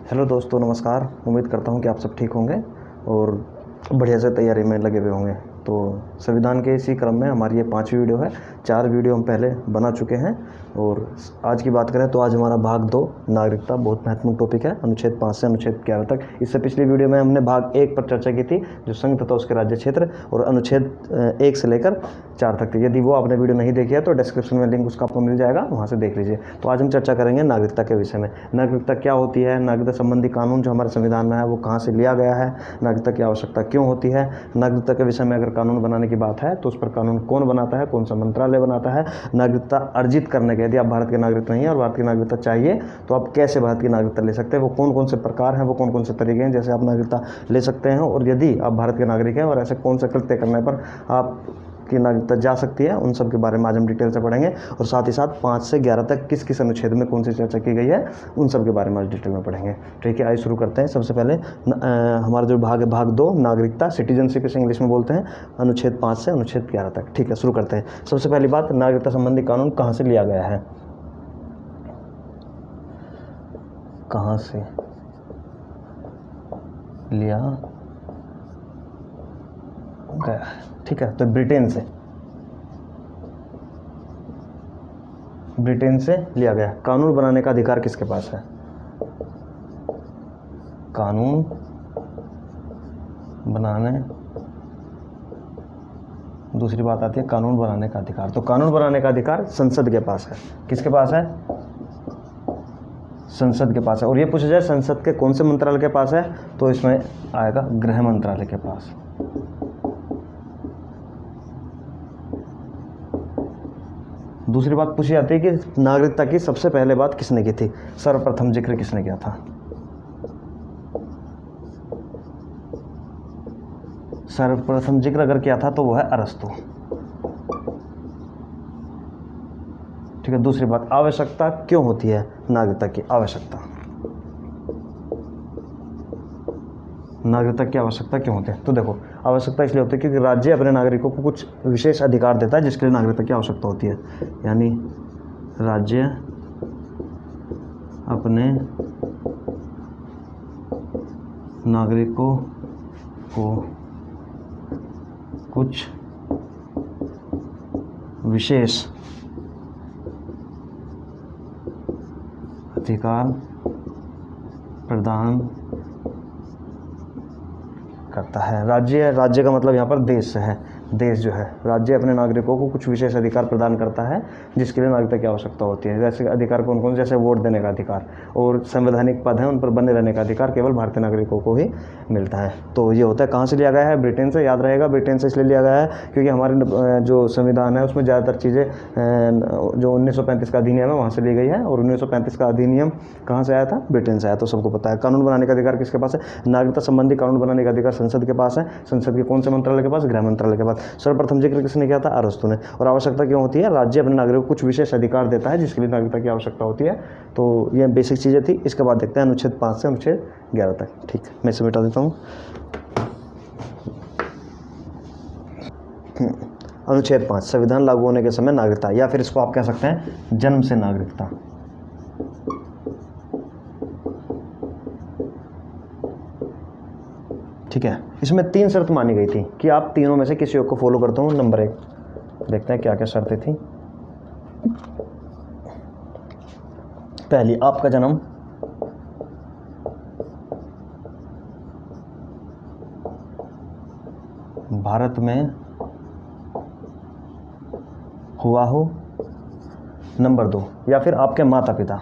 Hello दोस्तों, नमस्कार। उम्मीद करता हूँ कि आप सब ठीक होंगे और बढ़िया से तैयारी में लगे हुए होंगे। तो संविधान के इसी क्रम में हमारी ये 5वीं वीडियो है। 4 वीडियो हम पहले बना चुके हैं और आज की बात करें तो आज हमारा भाग 2 नागरिकता बहुत महत्वपूर्ण टॉपिक है, अनुच्छेद 5 से अनुच्छेद 11 तक। इससे पिछली वीडियो में हमने भाग 1 पर चर्चा की थी, जो संघ तथा उसके राज्य क्षेत्र, और अनुच्छेद 1 से लेकर 4 तक थी। यदि वो आपने वीडियो नहीं देखी है तो डिस्क्रिप्शन में लिंक उसका आपको मिल जाएगा, वहाँ से देख लीजिए। तो आज हम चर्चा करेंगे नागरिकता के विषय में। नागरिकता क्या होती है, नागरिकता संबंधी कानून जो हमारे संविधान में है वो कहाँ से लिया गया है, नागरिकता की आवश्यकता क्यों होती है, नागरिकता के विषय में अगर कानून बनाने की बात है तो उस पर कानून कौन बनाता है, कौन सा मंत्रालय बनाता है, नागरिकता अर्जित करने के, यदि आप भारत के नागरिक नहीं है और भारत की नागरिकता चाहिए तो आप कैसे भारत की नागरिकता ले सकते हैं, वो कौन कौन से प्रकार हैं, वो कौन कौन से तरीके हैं जैसे आप नागरिकता ले सकते हैं, और यदि आप भारत के नागरिक हैं और ऐसे कौन से कृत्य करने पर आप की नागरिकता जा सकती है, उन सब के बारे में आज हम डिटेल से पढ़ेंगे। और साथ ही साथ 5 से 11 तक किस किस अनुच्छेद में कौन सी चर्चा की गई है, उन सब के बारे में आज डिटेल में पढ़ेंगे। ठीक है, आइए शुरू करते हैं। सबसे पहले हमारा जो भाग है, भाग 2 नागरिकता, सिटीजनशिप इसे इंग्लिश में बोलते हैं, अनुच्छेद 5 से अनुच्छेद 11 तक। ठीक है, शुरू करते हैं। सबसे पहली बात, नागरिकता संबंधी कानून कहाँ से लिया गया है, कहाँ से लिया गया है? ठीक है, तो ब्रिटेन से लिया गया। कानून बनाने का अधिकार किसके पास है? कानून बनाने, दूसरी बात आती है कानून बनाने का अधिकार। तो कानून बनाने का अधिकार संसद के पास है। किसके पास है? संसद के पास है। और ये पूछा जाए संसद के कौन से मंत्रालय के पास है, तो इसमें आएगा गृह मंत्रालय के पास। दूसरी बात पूछी जाती है कि नागरिकता की सबसे पहले बात किसने की थी, सर्वप्रथम जिक्र किसने किया था? सर्वप्रथम जिक्र अगर किया था तो वो है अरस्तु। ठीक है, दूसरी बात, आवश्यकता क्यों होती है नागरिकता की? आवश्यकता, नागरिकता की आवश्यकता क्यों होती है? तो देखो, आवश्यकता इसलिए होती है क्योंकि राज्य अपने नागरिकों को कुछ विशेष अधिकार देता है जिसके लिए नागरिकता की आवश्यकता होती है। यानी राज्य अपने नागरिकों को कुछ विशेष अधिकार प्रदान करता है। राज्य का मतलब यहाँ पर देश है। देश जो है, राज्य अपने नागरिकों को कुछ विशेष अधिकार प्रदान करता है जिसके लिए नागरिकता की आवश्यकता होती है। जैसे अधिकार कौन कौन, जैसे वोट देने का अधिकार और संवैधानिक पद हैं उन पर बने रहने का अधिकार केवल भारतीय नागरिकों को ही मिलता है। तो ये होता है। कहाँ से लिया गया है? ब्रिटेन से। याद रहेगा, ब्रिटेन से इसलिए लिया गया है क्योंकि हमारे जो संविधान है उसमें ज़्यादातर चीज़ें जो 1935 का अधिनियम है वहाँ से ली गई है, और 1935 का अधिनियम कहाँ से आया था? ब्रिटेन से आया, तो सबको पता है। कानून बनाने का अधिकार किसके पास है? नागरिकता संबंधी कानून बनाने का अधिकार संसद के पास है। संसद के कौन से मंत्रालय के पास? गृह मंत्रालय के पास। सर्वप्रथम जिक्र किसने किया था? अरस्तु ने। और आवश्यकता क्यों होती है? राज्य अपने नागरिकों को कुछ विशेष अधिकार देता है जिसके लिए नागरिकता की आवश्यकता होती है। तो ये बेसिक चीज़ें थी। इसके बाद देखते हैं अनुच्छेद 5 से अनुच्छेद 11 तक। ठीक, मैं इसे मिटा देता हूँ। अनुच्छेद 5, संविधान लागू होने के समय नागरिकता, या फिर इसको आप कह सकते हैं जन्म से नागरिकता। ठीक है, इसमें 3 शर्त मानी गई थी कि आप तीनों में से किसी एक को फॉलो करते हो। नंबर 1, देखते हैं क्या क्या शर्तें थी। पहली, आपका जन्म भारत में हुआ हो। नंबर 2, या फिर आपके माता पिता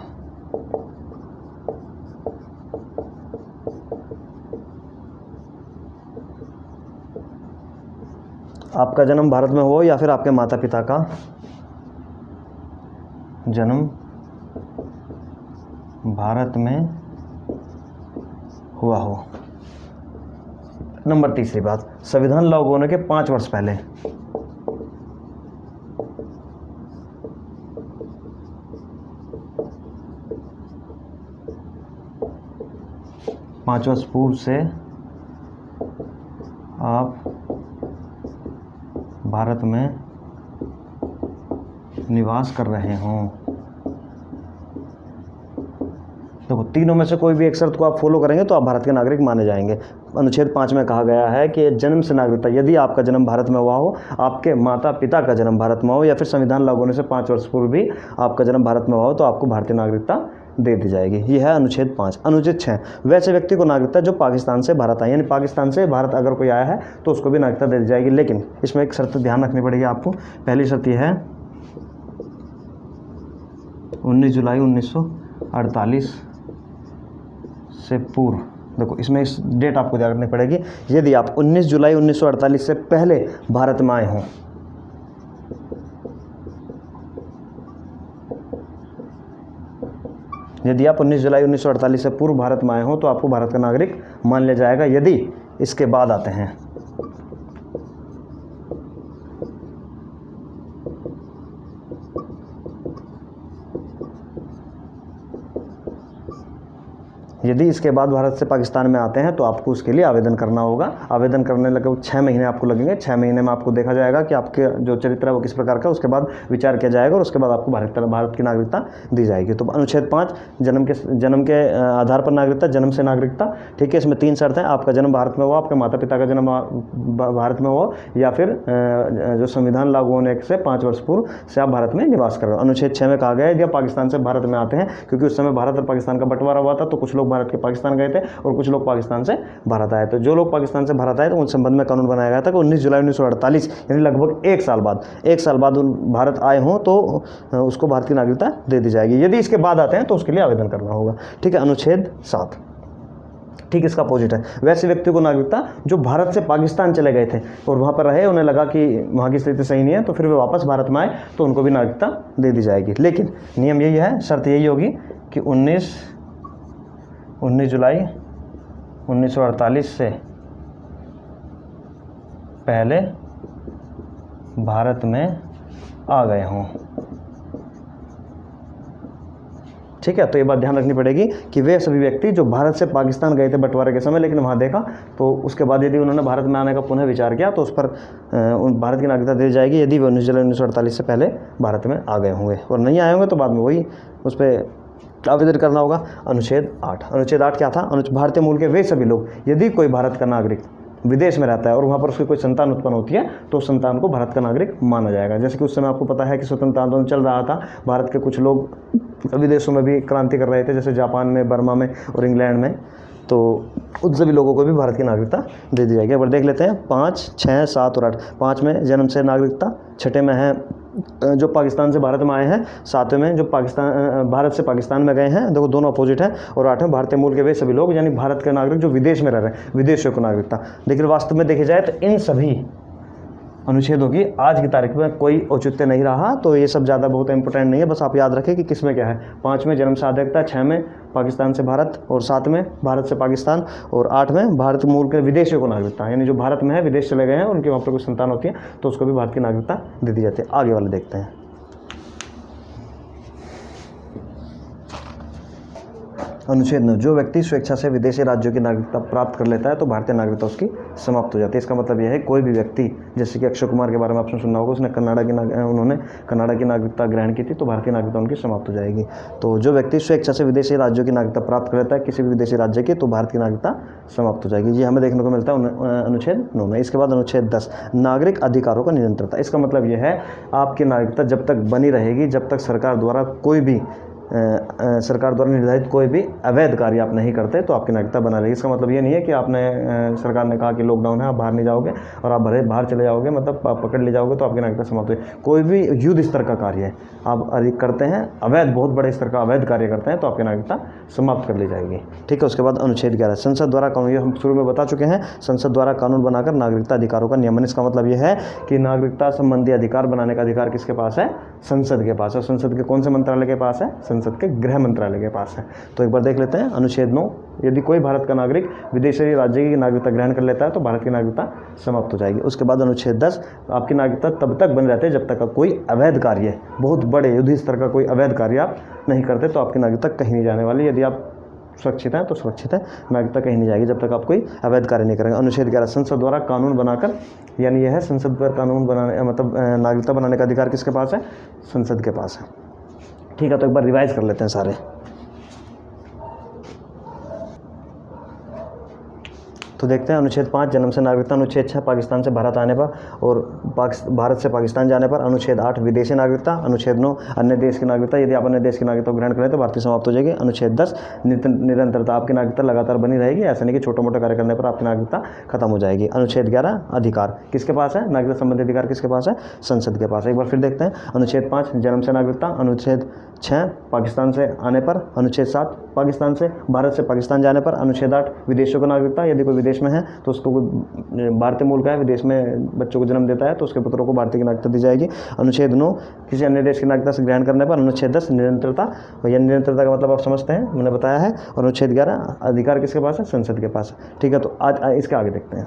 आपका जन्म भारत में हो, या फिर आपके माता पिता का जन्म भारत में हुआ हो। नंबर 3 बात, संविधान लागू होने के 5 वर्ष पहले 5 वर्ष पूर्व से आप भारत में निवास कर रहे हों। देखो तीनों में से कोई भी एक शर्त को आप फॉलो करेंगे तो आप भारत के नागरिक माने जाएंगे। अनुच्छेद 5 में कहा गया है कि जन्म से नागरिकता, यदि आपका जन्म भारत में हुआ हो, आपके माता पिता का जन्म भारत में हो, या फिर संविधान लागू होने से 5 वर्ष पूर्व भी आपका जन्म भारत में हुआ हो, तो आपको भारतीय नागरिकता दे दी जाएगी। यह है अनुच्छेद 5। अनुच्छेद 6, वैसे व्यक्ति को नागरिकता जो पाकिस्तान से भारत आए, यानी पाकिस्तान से भारत अगर कोई आया है तो उसको भी नागरिकता दे दी जाएगी। लेकिन इसमें एक शर्त ध्यान रखनी पड़ेगी आपको। पहली शर्त यह है 19 जुलाई 1948 से पूर्व। देखो इसमें इस डेट आपको ध्यान रखनी पड़ेगी। यदि आप 19 जुलाई 1948 से पहले भारत में आए हों, यदि आप 19 जुलाई 1948 से पूर्व भारत में आए हों तो आपको भारत का नागरिक मान लिया जाएगा। यदि इसके बाद आते हैं, यदि इसके बाद भारत से पाकिस्तान में आते हैं तो आपको उसके लिए आवेदन करना होगा। आवेदन करने लगभग 6 महीने आपको लगेंगे। 6 महीने में आपको देखा जाएगा कि आपके जो चरित्र है वो किस प्रकार का, उसके बाद विचार किया जाएगा और उसके बाद आपको भारत की नागरिकता दी जाएगी। तो अनुच्छेद 5 जन्म के आधार पर नागरिकता, जन्म से नागरिकता। ठीक है, इसमें 3 शर्त हैं। आपका जन्म भारत में हुआ, आपके माता पिता का जन्म भारत में हुआ, या फिर जो संविधान लागू होने से 5 वर्ष पूर्व से आप भारत में निवास कर रहे हो। अनुच्छेद 6 में कहा गया है यदि आप पाकिस्तान से भारत में आते हैं, क्योंकि उस समय भारत और पाकिस्तान का बंटवारा हुआ था, तो कुछ लोग भारत के पाकिस्तान गए थे और कुछ लोग पाकिस्तान से भारत आए। तो जो लोग पाकिस्तान से भारत आए तो उन संबंध में कानून बनाया गया था कि 19 जुलाई 1948 यानी लगभग 1 साल बाद उन भारत आए हों तो उसको भारत की नागरिकता दे दी जाएगी। यदि इसके बाद आते हैं तो उसके लिए आवेदन करना होगा। ठीक है, अनुच्छेद 7 ठीक इसका अपोजिट है। वैसे व्यक्ति को नागरिकता जो भारत से पाकिस्तान चले गए थे और वहाँ पर रहे, उन्हें लगा कि वहाँ की स्थिति सही नहीं है, तो फिर वे वापस भारत में आए तो उनको भी नागरिकता दे दी जाएगी। लेकिन नियम यही है, शर्त यही होगी कि 19 जुलाई 1948 से पहले भारत में आ गए हों। ठीक है, तो ये बात ध्यान रखनी पड़ेगी कि वे सभी व्यक्ति जो भारत से पाकिस्तान गए थे बंटवारे के समय, लेकिन वहाँ देखा तो उसके बाद यदि उन्होंने भारत में आने का पुनः विचार किया तो उस पर भारत की नागरिकता दी जाएगी यदि वे 19 जुलाई 1948 से पहले भारत में आ गए होंगे, और नहीं आए होंगे तो बाद में वही उस पर आवेदन करना होगा। अनुच्छेद 8 क्या था? भारतीय मूल के वे सभी लोग, यदि कोई भारत का नागरिक विदेश में रहता है और वहाँ पर उसकी कोई संतान उत्पन्न होती है तो उस संतान को भारत का नागरिक माना जाएगा। जैसे कि उस समय आपको पता है कि स्वतंत्रता आंदोलन चल रहा था, भारत के कुछ लोग विदेशों में भी क्रांति कर रहे थे, जैसे जापान में, बर्मा में और इंग्लैंड में, तो उन सभी लोगों को भी भारत की नागरिकता दे दी जाएगी। अब देख लेते हैं 5, 6, 7 और 8। 5 में जन्म से नागरिकता, 6 में है जो पाकिस्तान से भारत में आए हैं, 7 में जो भारत से पाकिस्तान में गए हैं, देखो दोनों अपोजिट हैं, और 8 में भारतीय मूल के वे सभी लोग यानी भारत के नागरिक जो विदेश में रह रहे हैं, विदेशियों को नागरिकता। लेकिन वास्तव में देखे जाए तो इन सभी अनुच्छेदों की आज की तारीख में कोई औचित्य नहीं रहा, तो ये सब ज़्यादा बहुत इंपॉर्टेंट नहीं है। बस आप याद रखें कि किस में क्या है। 5 में जन्म से नागरिकता, 6 में पाकिस्तान से भारत, और 7 में भारत से पाकिस्तान, और 8 में भारत मूल के विदेशियों को नागरिकता, यानी जो भारत में है विदेश चले गए हैं उनके वहाँ पर कुछ संतान होती है तो उसको भी भारत की नागरिकता दे दी जाती है। आगे वाले देखते हैं। अनुच्छेद 9, जो व्यक्ति स्वेच्छा से विदेशी राज्यों की नागरिकता प्राप्त कर लेता है तो भारतीय नागरिकता उसकी समाप्त हो जाती है। इसका मतलब यह है कोई भी व्यक्ति, जैसे कि अक्षय कुमार के बारे में आपने सुना होगा, उन्होंने कनाडा की नागरिकता ग्रहण की थी, तो भारतीय नागरिकता उनकी समाप्त हो जाएगी। तो जो व्यक्ति स्वेच्छा से विदेशी राज्यों की नागरिकता प्राप्त कर लेता है किसी भी विदेशी राज्य की, तो भारत की नागरिकता समाप्त हो जाएगी। ये हमें देखने को मिलता है अनुच्छेद 9 में। इसके बाद अनुच्छेद 10, नागरिक अधिकारों का निरंतरता। इसका मतलब यह है आपकी नागरिकता जब तक बनी रहेगी, जब तक सरकार द्वारा निर्धारित कोई भी अवैध कार्य आप नहीं करते तो आपकी नागरिकता बना रहेगी। इसका मतलब ये नहीं है कि आपने सरकार ने कहा कि लॉकडाउन है आप बाहर नहीं जाओगे और आप बाहर चले जाओगे, मतलब आप पकड़ ले जाओगे तो आपकी नागरिकता समाप्त हुई। कोई भी युद्ध स्तर का कार्य है आप अधिक करते हैं, अवैध, बहुत बड़े स्तर का अवैध कार्य करते हैं तो आपकी नागरिकता समाप्त कर ली जाएगी। ठीक है, उसके बाद अनुच्छेद 11, संसद द्वारा कानून, ये हम शुरू में बता चुके हैं, संसद द्वारा कानून बनाकर नागरिकता अधिकारों का नियमन। इसका मतलब यह है कि नागरिकता संबंधी अधिकार बनाने का अधिकार किसके पास है? संसद के पास है। संसद के कौन से मंत्रालय के पास है? संसद के गृह मंत्रालय के पास है। तो एक बार देख लेते हैं अनुच्छेद 9, यदि कोई भारत का नागरिक विदेशी राज्य की नागरिकता ग्रहण कर लेता है तो भारत की नागरिकता समाप्त हो जाएगी। उसके बाद अनुच्छेद 10, आपकी नागरिकता तब तक बनी रहती है जब तक का कोई अवैध कार्य, बहुत बड़े युद्ध स्तर का कोई अवैध कार्य आप नहीं करते तो आपकी नागरिकता कहीं नहीं जाने वाली। यदि आप सुरक्षित हैं तो सुरक्षित है, नागरिकता कहीं नहीं जाएगी जब तक आप कोई अवैध कार्य नहीं करेंगे। अनुच्छेद 11, संसद द्वारा कानून बनाकर, यानी यह है संसद पर कानून बनाने, मतलब नागरिकता बनाने का अधिकार किसके पास है? संसद के पास है। ठीक है, तो एक बार रिवाइज कर लेते हैं सारे। तो देखते हैं अनुच्छेद 5 जन्म से नागरिकता, अनुच्छेद 6 पाकिस्तान से भारत आने पर और भारत से पाकिस्तान जाने पर, अनुच्छेद 8 विदेशी नागरिकता, अनुच्छेद 9 अन्य देश की नागरिकता, यदि आप अन्य देश की नागरिकता ग्रहण करें तो भारतीय समाप्त हो जाएगी। अनुच्छेद 10 निरंतरता, आपकी नागरिकता लगातार बनी रहेगी, ऐसा नहीं कि छोटे मोटे कार्य करने पर आपकी नागरिकता खत्म हो जाएगी। अनुच्छेद 11 अधिकार किसके पास है, नागरिकता संबंधी अधिकार किसके पास है, संसद के पास है। एक बार फिर देखते हैं, अनुच्छेद 5 जन्म से नागरिकता, अनुच्छेद 6 पाकिस्तान से आने पर, अनुच्छेद 7 पाकिस्तान से भारत से पाकिस्तान जाने पर, अनुच्छेद 8 विदेशों को नागरिकता, यदि कोई विदेश में है तो उसको भारतीय मूल का है, विदेश में बच्चों को जन्म देता है तो उसके पुत्रों को भारतीय की नागरिकता दी जाएगी। अनुच्छेद 9 किसी अन्य देश की नागरिकता से ग्रहण करने पर, अनुच्छेद 10 निरंतरता, यह निरंतरता का मतलब आप समझते हैं, मैंने बताया है। और अनुच्छेद 11 अधिकार किसके पास है, संसद के पास है। ठीक है, तो आज इसके आगे देखते हैं।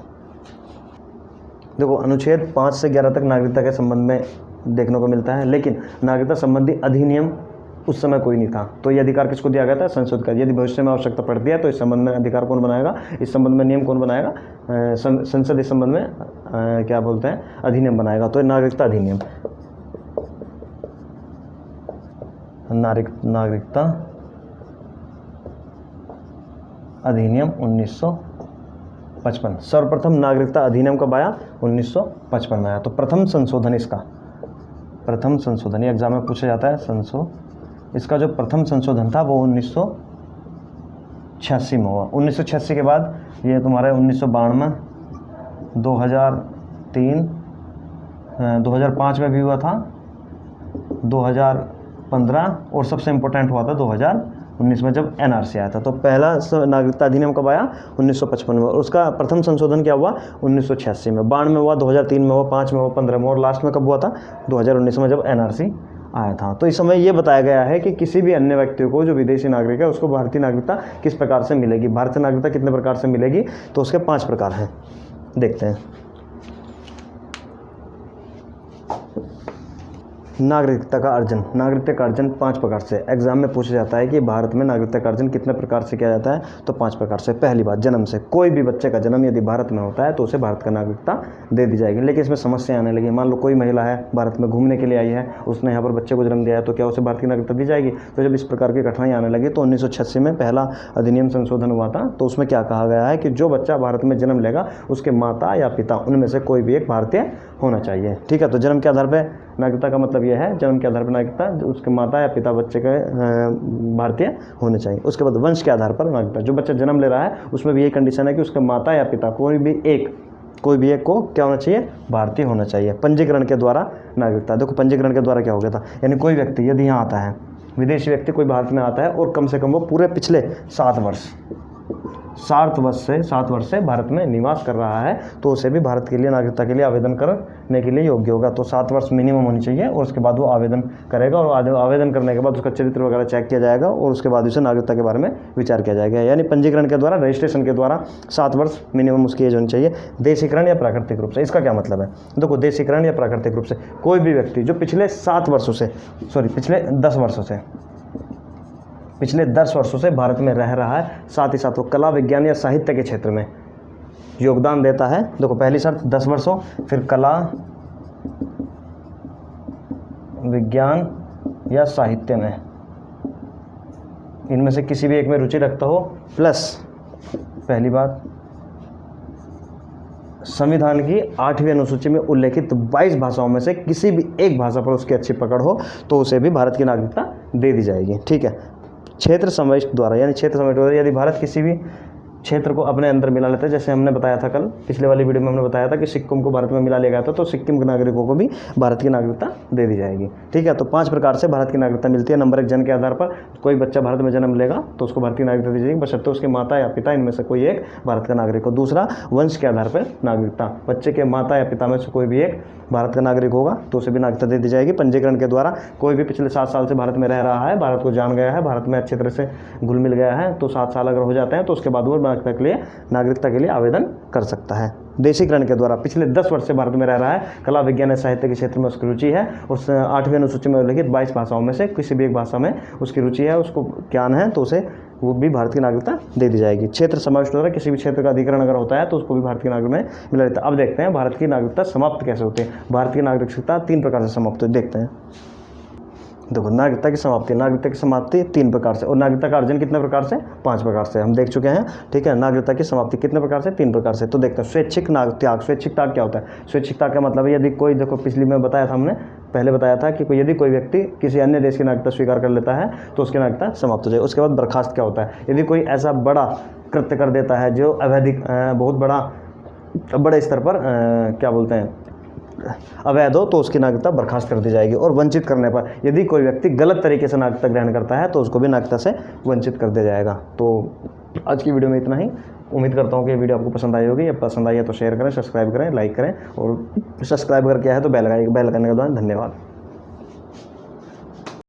देखो अनुच्छेद 5 से 11 तक नागरिकता के संबंध में देखने को मिलता है, लेकिन नागरिकता संबंधी अधिनियम उस समय कोई नहीं था, तो ये अधिकार किसको दिया गया था, संसद का। यदि भविष्य में आवश्यकता पड़ती है तो इस संबंध में अधिकार कौन बनाएगा, इस संबंध में नियम कौन बनाएगा, संसद इस संबंध में क्या बोलते हैं, अधिनियम बनाएगा। तो नागरिकता अधिनियम, नागरिकता अधिनियम 1955। सर्वप्रथम नागरिकता अधिनियम कब आया, 1955 में आया। तो प्रथम संशोधन, इसका प्रथम संशोधन ये एग्जाम में पूछा जाता है, इसका जो प्रथम संशोधन था वो 1986 में हुआ। 1986 के बाद ये तुम्हारे 1992, 2003, 2005 में भी हुआ था, 2015 और सबसे इम्पोर्टेंट हुआ था 2019 में जब एनआरसी आया था। तो पहला नागरिकता अधिनियम कब आया, 1955 में, और उसका प्रथम संशोधन क्या हुआ, 1986 में, 92 में हुआ, 2003 में हुआ, 5 में हुआ, 15 में, और लास्ट में कब हुआ था, 2019 में जब एनआरसी आया था। तो इस समय ये बताया गया है कि किसी भी अन्य व्यक्ति को जो विदेशी नागरिक है उसको भारतीय नागरिकता किस प्रकार से मिलेगी। भारतीय नागरिकता कितने प्रकार से मिलेगी, तो उसके 5 प्रकार हैं, देखते हैं। नागरिकता का अर्जन, नागरिकता का अर्जन 5 प्रकार से एग्जाम में पूछा जाता है कि भारत में नागरिकता का अर्जन कितने प्रकार से किया जाता है, तो 5 प्रकार से। पहली बात, जन्म से, कोई भी बच्चे का जन्म यदि भारत में होता है तो उसे भारत का नागरिकता दे दी जाएगी। लेकिन इसमें समस्या आने लगी, मान लो कोई महिला है, भारत में घूमने के लिए आई है, उसने यहाँ पर बच्चे को जन्म दिया है, तो क्या उसे भारतीय नागरिकता दी जाएगी। तो जब इस प्रकार की कठिनाई आने लगी तो 1986 में पहला अधिनियम संशोधन हुआ था। तो उसमें क्या कहा गया है कि जो बच्चा भारत में जन्म लेगा उसके माता या पिता उनमें से कोई भी एक भारतीय होना चाहिए। ठीक है, तो जन्म के आधार पर नागरिकता का मतलब यह है, जन्म के आधार पर नागरिकता, उसके माता या पिता बच्चे के भारतीय होने चाहिए। उसके बाद वंश के आधार पर नागरिकता, जो बच्चा जन्म ले रहा है उसमें भी ये कंडीशन है कि उसके माता या पिता कोई भी एक को क्या होना चाहिए, भारतीय होना चाहिए। पंजीकरण के द्वारा नागरिकता, देखो पंजीकरण के द्वारा क्या हो गया था, यानी कोई व्यक्ति यदि यहाँ आता है, विदेशी व्यक्ति कोई भारत में आता है और कम से कम वो पूरे पिछले 7 वर्ष से भारत में निवास कर रहा है तो उसे भी भारत के लिए नागरिकता के लिए आवेदन करने के लिए योग्य होगा। तो 7 वर्ष मिनिमम होनी चाहिए और उसके बाद वो आवेदन करेगा, और आवेदन करने के बाद उसका चरित्र वगैरह चेक किया जाएगा और उसके बाद उसे नागरिकता के बारे में विचार किया जाएगा। यानी पंजीकरण के द्वारा, रजिस्ट्रेशन के द्वारा 7 वर्ष मिनिमम उसकी एज होनी चाहिए। देशीकरण या प्राकृतिक रूप से, इसका क्या मतलब है, देखो देशीकरण या प्राकृतिक रूप से कोई भी व्यक्ति जो पिछले 10 वर्षों से भारत में रह रहा है, साथ ही साथ वो कला, विज्ञान या साहित्य के क्षेत्र में योगदान देता है। देखो पहली शर्त 10 वर्ष हो, फिर कला, विज्ञान या साहित्य में इनमें से किसी भी एक में रुचि रखता हो, प्लस पहली बात संविधान की 8वीं अनुसूची में उल्लेखित 22 भाषाओं में से किसी भी एक भाषा पर उसकी अच्छी पकड़ हो तो उसे भी भारत की नागरिकता दे दी जाएगी। ठीक है, क्षेत्र समाविष्ट द्वारा, यानी क्षेत्र समाविष्ट द्वारा यदि भारत किसी भी क्षेत्र को अपने अंदर मिला लेता है, जैसे हमने बताया था कल पिछले वाली वीडियो में हमने बताया था कि सिक्किम को भारत में मिला लिया गया था, तो सिक्किम के नागरिकों को भी भारत की नागरिकता दे दी जाएगी। ठीक है, तो 5 प्रकार से भारत की नागरिकता मिलती है। नंबर 1, जन्म के आधार पर कोई बच्चा भारत में जन्म लेगा तो उसको भारतीय नागरिकता दी जाएगी, बशर्ते उसके माता या पिता इनमें से कोई एक भारत का नागरिक हो। दूसरा, वंश के आधार पर नागरिकता, बच्चे के माता या पिता में से कोई भी एक भारत का नागरिक होगा तो उसे भी नागरिकता दे दी जाएगी। पंजीकरण के द्वारा कोई भी पिछले 7 साल से भारत में रह रहा है, भारत को जान गया है, भारत में अच्छे तरह से घुल मिल गया है, तो 7 साल अगर हो जाते हैं तो उसके बाद वो नागरिकता के लिए आवेदन कर सकता है। देशीकरण के द्वारा पिछले 10 वर्ष से भारत में रह रहा है, कला, विज्ञान या साहित्य के क्षेत्र में उसकी रुचि है, उस 8वीं अनुसूची में उल्लेखित 22 भाषाओं में से किसी भी एक भाषा में उसकी रुचि है, उसको ज्ञान है, तो उसे वो भी भारत की नागरिकता दे दी जाएगी। क्षेत्र समाविष्ट द्वारा किसी भी क्षेत्र का अधिकरण अगर होता है तो उसको भी भारत की नागरिकता में मिला रहता है। अब देखते हैं भारत की नागरिकता समाप्त कैसे होती है। भारत की नागरिकता 3 प्रकार से समाप्त होती है, देखते हैं। देखो, नागरिकता की समाप्ति 3 प्रकार से, और नागरिकता का अर्जन कितने प्रकार से? 5 प्रकार से हम देख चुके हैं। ठीक है, नागरिकता की समाप्ति कितने प्रकार से? 3 प्रकार से। तो देखते हैं स्वैच्छिक त्याग। स्वैच्छिक त्याग क्या होता है? स्वैच्छिक त्याग का मतलब है यदि कोई, देखो पिछली में बताया था हमने, पहले बताया था कि यदि कोई व्यक्ति किसी अन्य देश की नागरिकता स्वीकार कर लेता है तो उसकी नागरिकता समाप्त हो जाए। उसके बाद बर्खास्त क्या होता है? यदि कोई ऐसा बड़ा कृत्य कर देता है जो अवैधिक, बहुत बड़े स्तर पर क्या बोलते हैं, अवैध हो, तो उसकी नागरिकता बर्खास्त कर दी जाएगी। और वंचित करने पर, यदि कोई व्यक्ति गलत तरीके से नागरिकता ग्रहण करता है तो उसको भी नागरिकता से वंचित कर दिया जाएगा। तो आज की वीडियो में इतना ही। उम्मीद करता हूँ कि ये वीडियो आपको पसंद आई होगी। अब पसंद आई है तो शेयर करें, सब्सक्राइब करें, लाइक करें, और सब्सक्राइब करके आया है तो बेल आइकन का दबाएं। धन्यवाद।